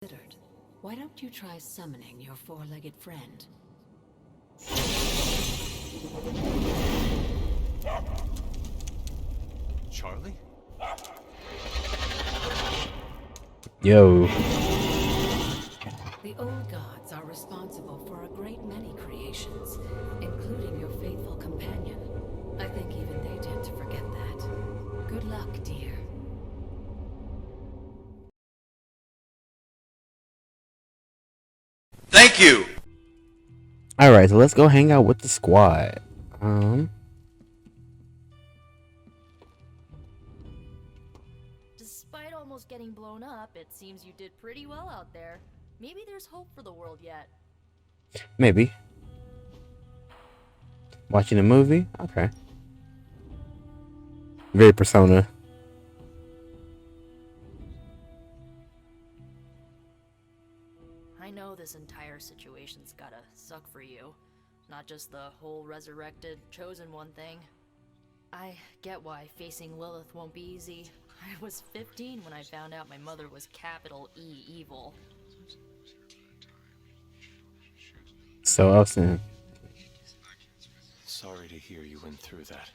considered. Why don't you try summoning your four-legged friend? Charlie? Yo. The old gods are responsible for a great many creations, including your faithful companion. I think even they tend to forget that. Good luck, dear. Thank you! Alright, so let's go hang out with the squad. Despite almost getting blown up, it seems you did pretty well out there. Maybe there's hope for the world yet. Maybe. Watching a movie? Okay. Very Persona. I know this entire situation's gotta suck for you. Not just the whole resurrected, chosen one thing. I get why facing Lilith won't be easy. I was 15 when I found out my mother was capital E evil. So Austin. Sorry to hear you went through that.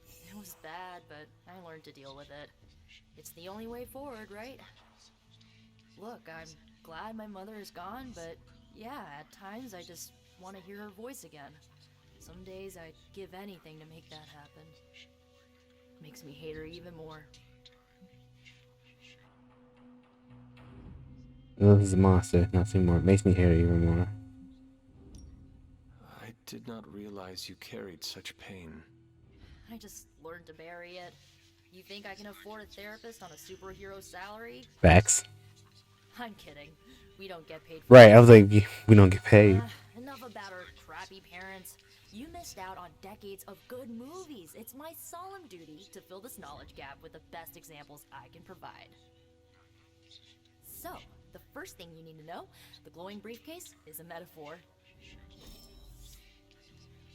It was bad, but I learned to deal with it. It's the only way forward, right? Look, I'm glad my mother is gone, but yeah, at times I just want to hear her voice again. Some days I'd give anything to make that happen. Makes me hate her even more. Lilith is a monster, nothing more. Makes me hate it even more. I did not realize you carried such pain. I just learned to bury it. You think I can afford a therapist on a superhero salary? Facts. I'm kidding. We don't get paid for Right, I was like, we don't get paid. Enough about our crappy parents. You missed out on decades of good movies. It's my solemn duty to fill this knowledge gap with the best examples I can provide. So, the first thing you need to know, the glowing briefcase is a metaphor.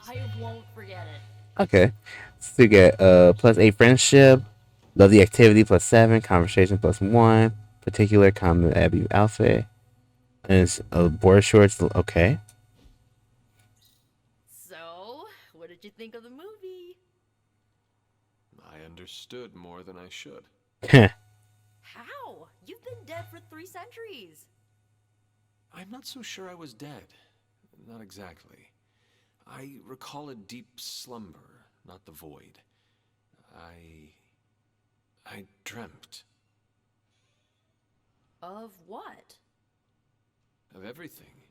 I won't forget it. Okay. So you get +8 friendship, love the activity +7, conversation +1, particular common Abby outfit, and it's board shorts. Okay. So, what did you think of the movie? I understood more than I should. How? You've been dead for 3 centuries. I'm not so sure I was dead. Not exactly. I recall a deep slumber, not the void. I dreamt. Of what? Of everything.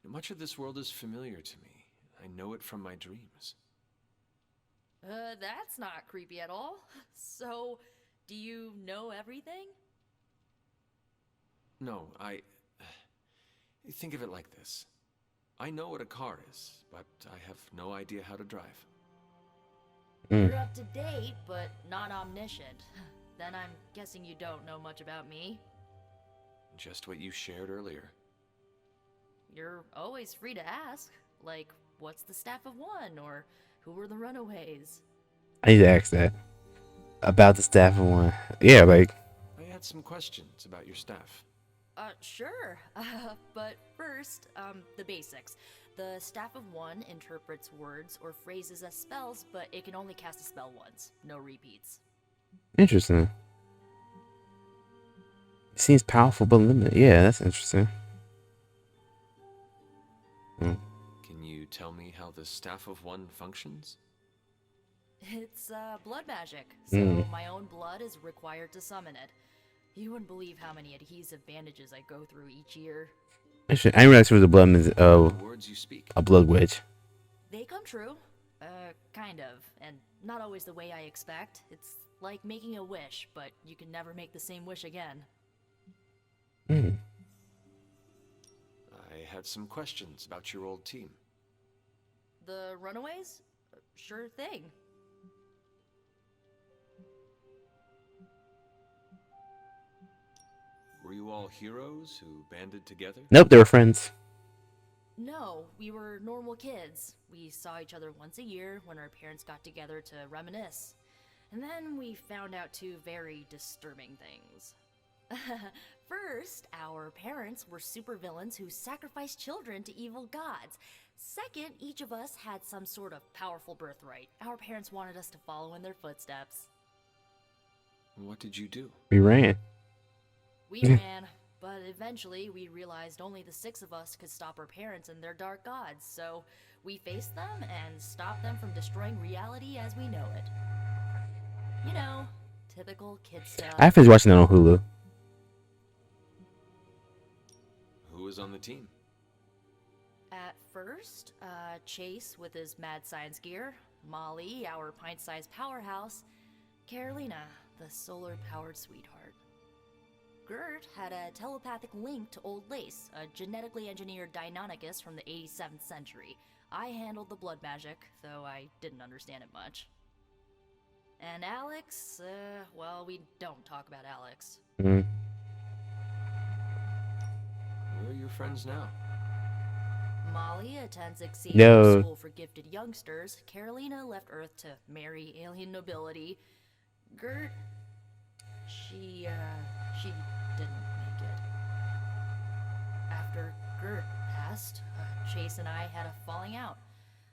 Much of this world is familiar to me. I know it from my dreams. That's not creepy at all. So, do you know everything? No, think of it like this. I know what a car is, but I have no idea how to drive. You're up to date, but not omniscient. Then I'm guessing you don't know much about me. Just what you shared earlier. You're always free to ask. Like, what's the staff of one? Or who were the runaways? I need to ask that. About the staff of one. Yeah, like. I had some questions about your staff. Sure. But first, the basics. The staff of one interprets words or phrases as spells, but it can only cast a spell once. No repeats. Interesting. Seems powerful but limited. Yeah, that's interesting. Can you tell me how the staff of one functions? It's, blood magic, so my own blood is required to summon it. You wouldn't believe how many adhesive bandages I go through each year. Actually, I didn't realize it was a blood The words you speak. a blood witch. They come true. Kind of. And not always the way I expect. It's like making a wish, but you can never make the same wish again. I had some questions about your old team. The runaways? Sure thing. Were you all heroes who banded together? Nope, they were friends. No, we were normal kids. We saw each other once a year when our parents got together to reminisce. And then we found out 2 very disturbing things. First, our parents were supervillains who sacrificed children to evil gods. Second, each of us had some sort of powerful birthright. Our parents wanted us to follow in their footsteps. What did you do? We ran. We ran, but eventually we realized only the 6 of us could stop our parents and their dark gods, so we faced them and stopped them from destroying reality as we know it. You know, typical kid stuff. I finished watching that on Hulu. Who was on the team? At first, Chase with his mad science gear, Molly, our pint-sized powerhouse, Carolina, the solar-powered sweetheart. Gert had a telepathic link to Old Lace, a genetically engineered Deinonychus from the 87th century. I handled the blood magic, though I didn't understand it much. And Alex, well, we don't talk about Alex. Mm. Where are your friends now? Molly attends Xavier No. School for Gifted Youngsters. Carolina left Earth to marry alien nobility. Gert, she didn't make it. After Gert passed, Chase and I had a falling out.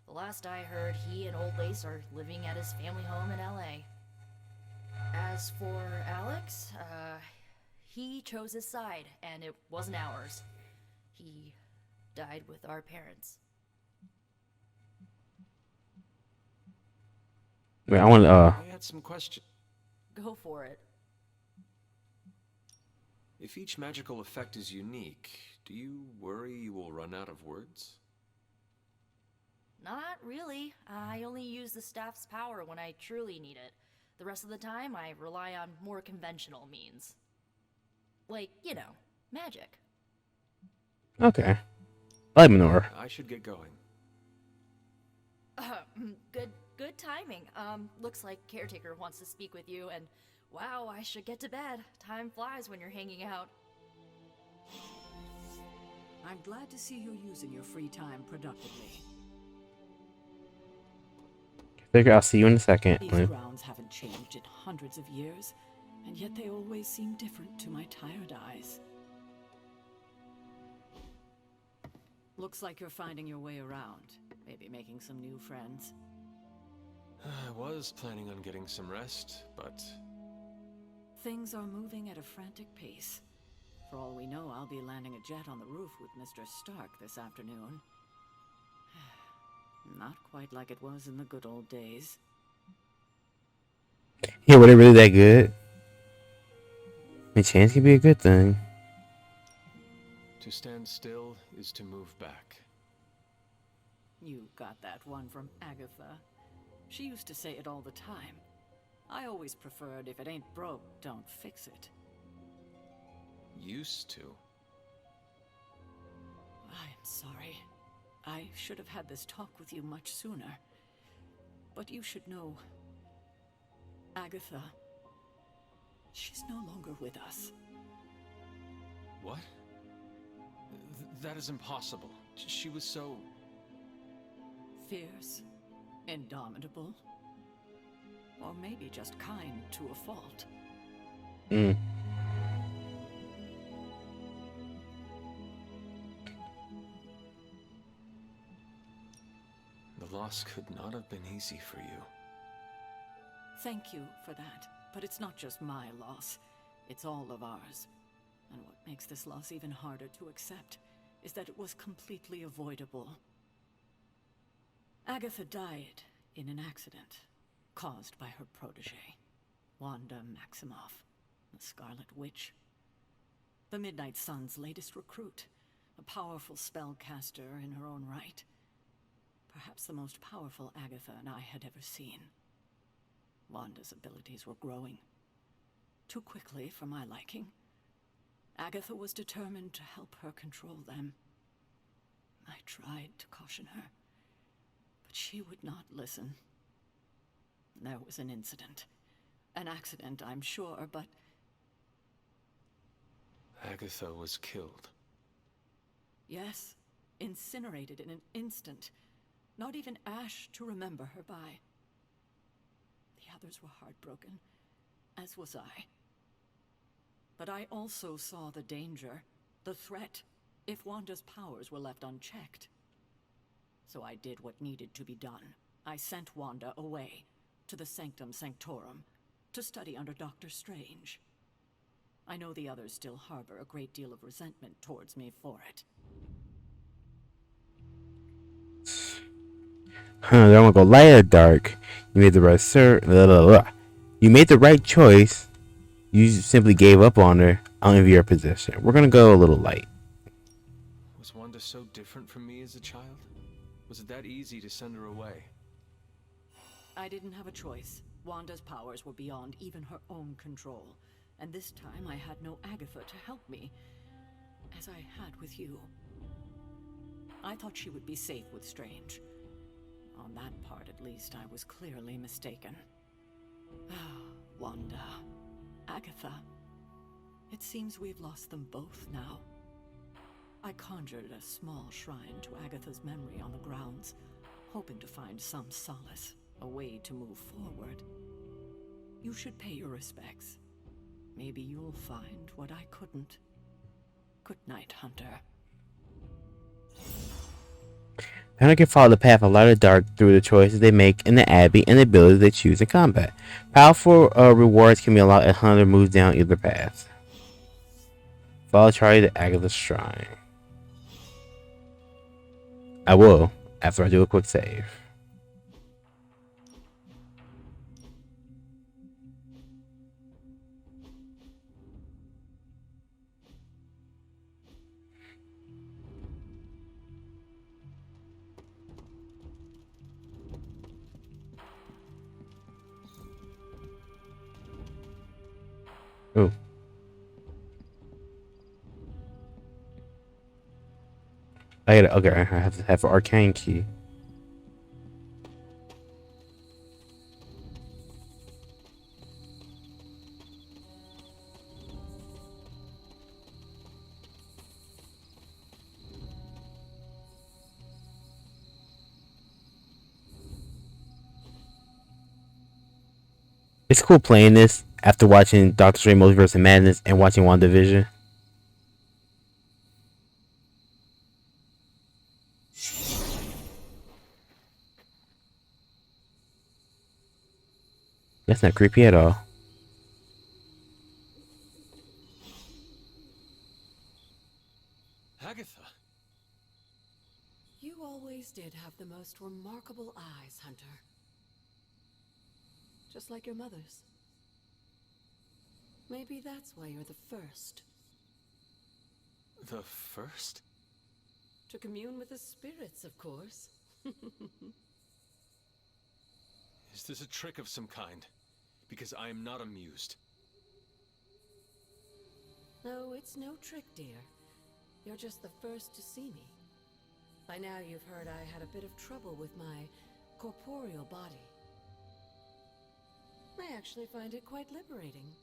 The last I heard, he and Old Lace are living at his family home in LA. As for Alex, he chose his side, and it wasn't ours. He died with our parents. Wait, I want to. I had some questions. Go for it. If each magical effect is unique, do you worry you will run out of words? Not really. I only use the staff's power when I truly need it. The rest of the time, I rely on more conventional means. Like, you know, magic. Okay. I like Menorah. I should get going. Good timing. Looks like Caretaker wants to speak with you, and wow, I should get to bed. Time flies when you're hanging out. I'm glad to see you using your free time productively. Figure I'll see you in a second. These grounds haven't changed in hundreds of years, and yet they always seem different to my tired eyes. Looks like you're finding your way around. Maybe making some new friends. I was planning on getting some rest, but... Things are moving at a frantic pace. For all we know, I'll be landing a jet on the roof with Mr. Stark this afternoon. Not quite like it was in the good old days. Yeah, were they really that good? A chance could be a good thing. To stand still is to move back. You got that one from Agatha. She used to say it all the time. I always preferred if it ain't broke, don't fix it. Used to. I'm sorry. I should have had this talk with you much sooner. But you should know... Agatha... She's no longer with us. What? That is impossible. She was so... Fierce, indomitable, or maybe just kind to a fault. Mm. The loss could not have been easy for you. Thank you for that, but it's not just my loss. It's all of ours. And what makes this loss even harder to accept is that it was completely avoidable. Agatha died in an accident caused by her protege, Wanda Maximoff, the Scarlet Witch. The Midnight Sun's latest recruit, a powerful spellcaster in her own right. Perhaps the most powerful Agatha and I had ever seen. Wanda's abilities were growing. Too quickly for my liking. Agatha was determined to help her control them. I tried to caution her, but she would not listen. There was an incident. An accident, I'm sure, but... Agatha was killed. Yes, incinerated in an instant. Not even ash to remember her by. The others were heartbroken, as was I. But I also saw the danger, the threat, if Wanda's powers were left unchecked. So I did what needed to be done. I sent Wanda away, to the Sanctum Sanctorum, to study under Doctor Strange. I know the others still harbor a great deal of resentment towards me for it. Huh, they're gonna go light or dark. You made the right You made the right choice. You simply gave up on her. I'll envy your position. We're gonna go a little light. Was Wanda so different from me as a child? Was it that easy to send her away? I didn't have a choice. Wanda's powers were beyond even her own control. And this time I had no Agatha to help me, as I had with you. I thought she would be safe with Strange. On that part, at least, I was clearly mistaken. Ah, Wanda. Agatha. It seems we've lost them both now. I conjured a small shrine to Agatha's memory on the grounds, hoping to find some solace, a way to move forward. You should pay your respects. Maybe you'll find what I couldn't. Good night, Hunter. Hunter can follow the path of light or dark through the choices they make in the Abbey and the abilities they choose in combat. Powerful rewards can be unlocked as Hunter moves down either path. Follow Charlie to Agatha's shrine. I will, after I do a quick save. Oh. Okay, I have to have an arcane key. It's cool playing this after watching Doctor Strange Multiverse of Madness and watching WandaVision. That's not creepy at all. Agatha! You always did have the most remarkable eyes, Hunter. Just like your mother's. Maybe that's why you're the first. The first? To commune with the spirits, of course. Is this a trick of some kind? Because I am not amused. No, it's no trick, dear. You're just the first to see me. By now you've heard I had a bit of trouble with my corporeal body. I actually find it quite liberating.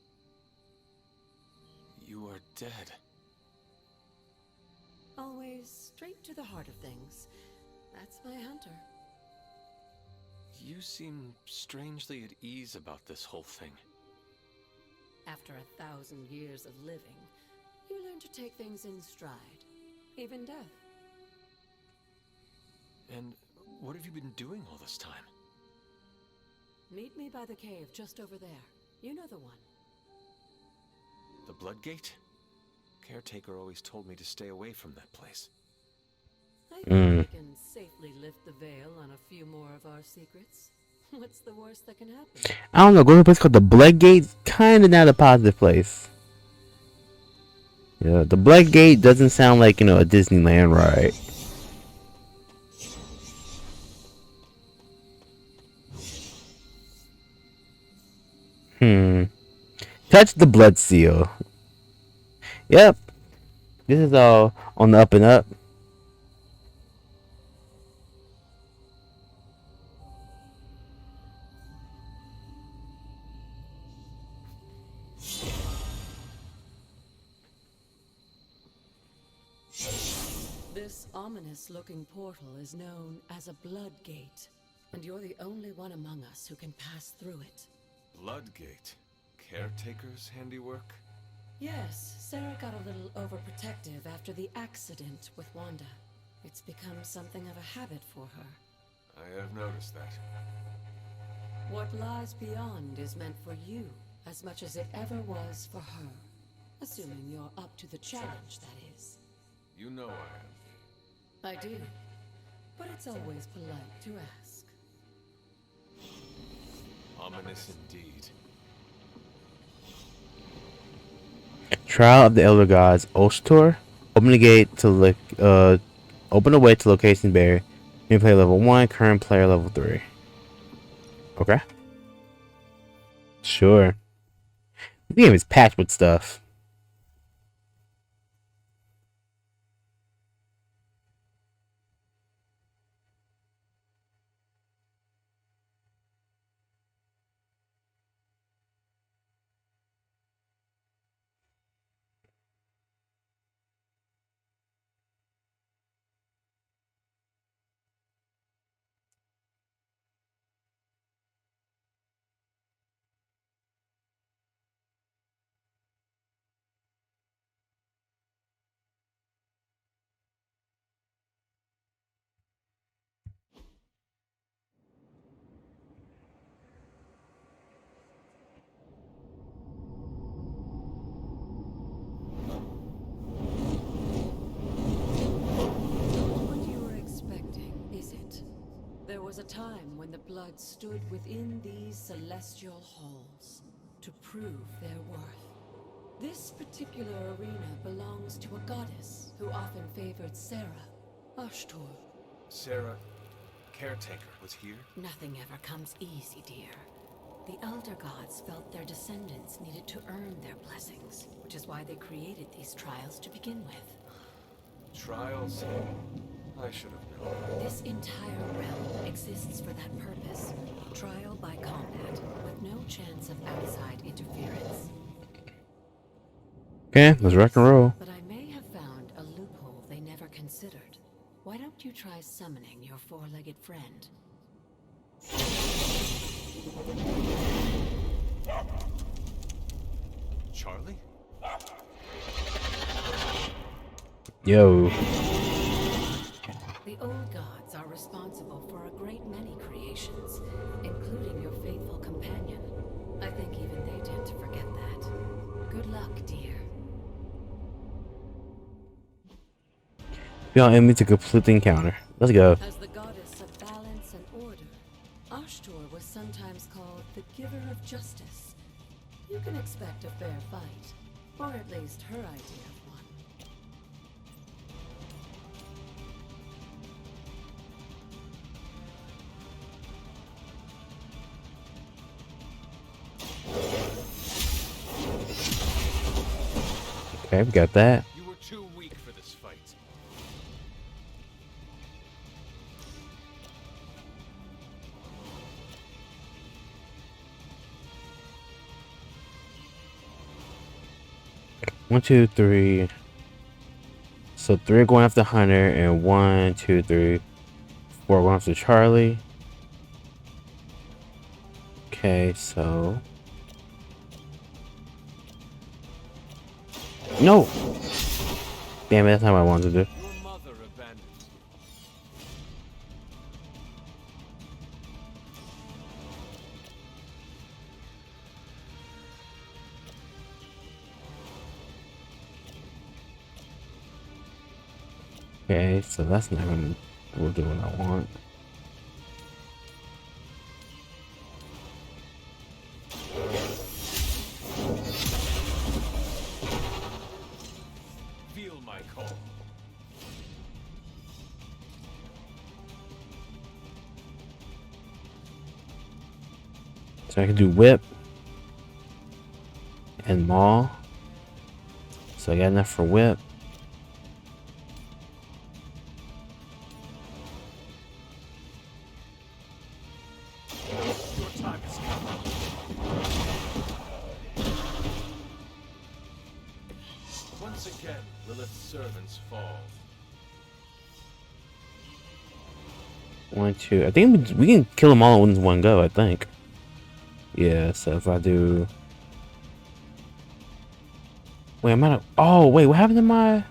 You are dead. Always straight to the heart of things. That's my Hunter. You seem strangely at ease about this whole thing. After 1,000 years of living, you learn to take things in stride. Even death. And what have you been doing all this time? Meet me by the cave just over there. You know the one. The Blood Gate? Caretaker always told me to stay away from that place. I think we can safely lift the veil on a few more of our secrets. What's the worst that can happen? I don't know, going to a place called the Blood Gate, kinda not a positive place. Yeah, the Blood Gate doesn't sound like, a Disneyland ride. Touch the blood seal. Yep. This is all on the up and up. This ominous-looking portal is known as a blood gate, and you're the only one among us who can pass through it. Blood Gate? Caretaker's handiwork? Yes, Sarah got a little overprotective after the accident with Wanda. It's become something of a habit for her. I have noticed that. What lies beyond is meant for you as much as it ever was for her. Assuming you're up to the challenge, that is. You know I am. I do. But it's always polite to ask. Ominous indeed. Trial of the Elder Gods, Ostor. Open the gate to look. Open the way to location barrier. New player level 1, current player level 3. Okay. Sure. The game is packed with stuff. What you were expecting, is it? There was a time when the blood stood within these celestial halls to prove their worth. This particular arena belongs to a goddess who often favored Sarah, Ashtor. Sarah, Caretaker, was here? Nothing ever comes easy, dear. The Elder Gods felt their descendants needed to earn their blessings, which is why they created these trials to begin with. Trials? I should have known. This entire realm exists for that purpose. Trial by combat, with no chance of outside interference. Okay, let's rock and roll. But I may have found a loophole they never considered. Why don't you try summoning your four-legged friend? Charlie? Yo. The old gods are responsible for a great many creations, including your faithful companion. I think even they tend to forget that. Good luck, dear. Be on enemy to complete the encounter. Let's go. As the goddess of balance and order, Ashtor was sometimes called the giver of justice. You can expect a fair fight, or at least her idea of one. Okay, we got that. You were too weak for this fight. One, two, three. So 3 are going after Hunter, and 1, 2, 3, 4 going after Charlie. Okay, so no. Damn it, that's not what I wanted to do. Your mother abandoned you. Okay, so that's not gonna will do what I want. Feel my call. So I can do whip and maul. So I got enough for whip. Your time has come. Once again, Lilith's servants fall. 1, 2. I think we can kill them all in one go. I think. Yeah. So if I do Wait, I'm out of. Oh, wait, what happened to my.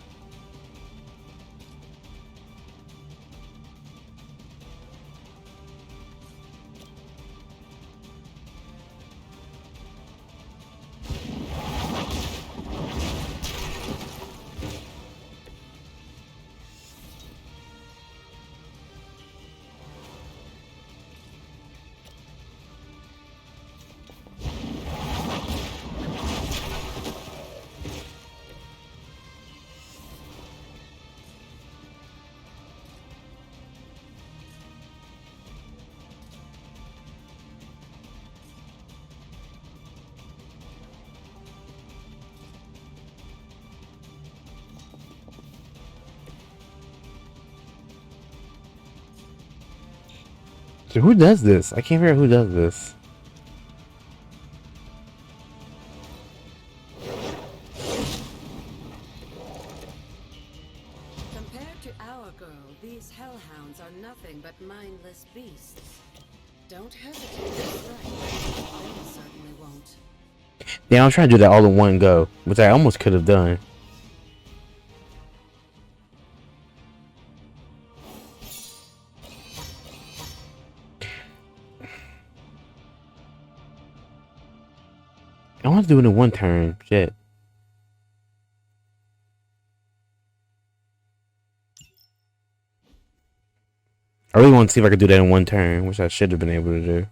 So who does this? I can't figure out who does this. Compared to our girl, these hellhounds are nothing but mindless beasts. Don't hesitate to strike. They certainly won't. Yeah, I'm trying to do that all in one go, which I almost could have done. I want to do it in one turn. Shit. I really want to see if I could do that in one turn, which I should have been able to do.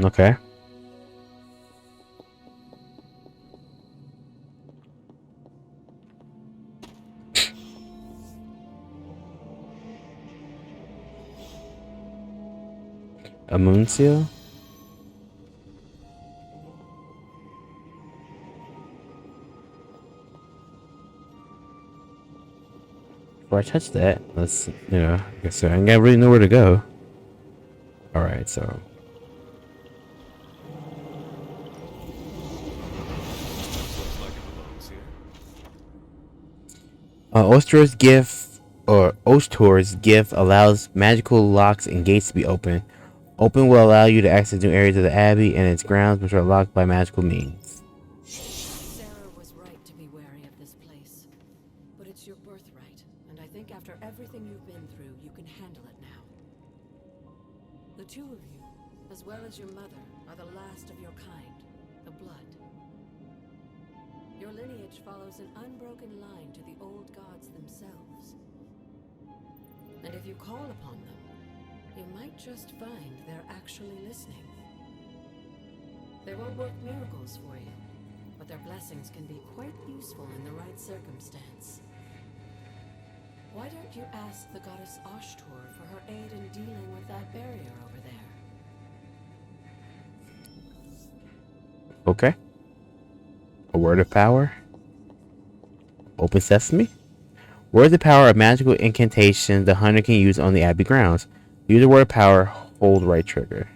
Okay. A moon seal? Before I touch that, let's, I guess I ain't got really know where to go. Alright, so. Ostor's gift allows magical locks and gates to be open. Open will allow you to access new areas of the Abbey and its grounds, which are locked by magical means. Sarah was right to be wary of this place. But it's your birthright, and I think after everything you've been through, you can handle it now. The two of you, as well as your mother, are the last of your kind, the blood. Your lineage follows an unbroken line to the old gods themselves. And if you call upon them, you might just find they're actually listening. They won't work miracles for you, but their blessings can be quite useful in the right circumstance. Why don't you ask the goddess Ashtor for her aid in dealing with that barrier over there? Okay. A word of power. Open sesame. Words of power are magical incantations the hunter can use on the Abbey grounds. Use the word of power, hold right trigger.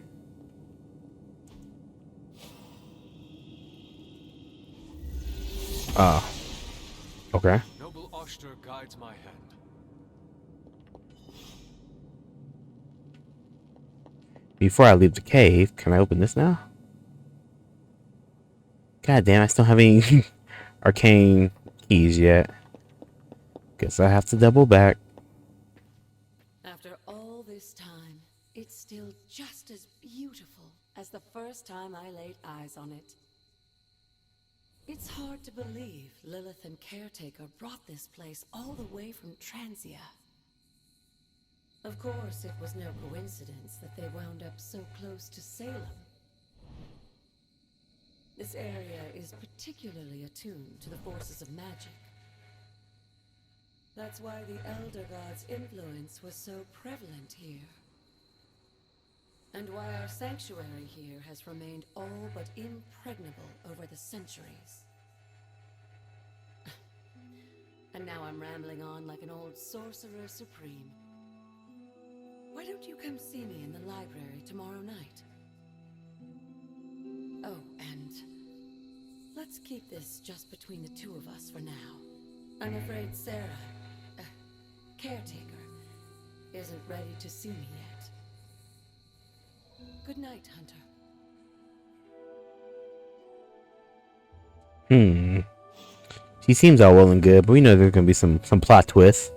Okay. Noble Ashtor guides my hand. Before I leave the cave, can I open this now? God damn, I still don't have any arcane keys yet. Guess I have to double back. After all this time, it's still just as beautiful as the first time I laid eyes on it. It's hard to believe Lilith and Caretaker brought this place all the way from Transia. Of course, it was no coincidence that they wound up so close to Salem. This area is particularly attuned to the forces of magic. That's why the Elder God's influence was so prevalent here. And why our sanctuary here has remained all but impregnable over the centuries. And now I'm rambling on like an old sorcerer supreme. Why don't you come see me in the library tomorrow night? Oh, and let's keep this just between the two of us for now. I'm afraid Sarah, Caretaker, isn't ready to see me yet. Good night, Hunter. She seems all well and good, but we know there's gonna be some plot twists.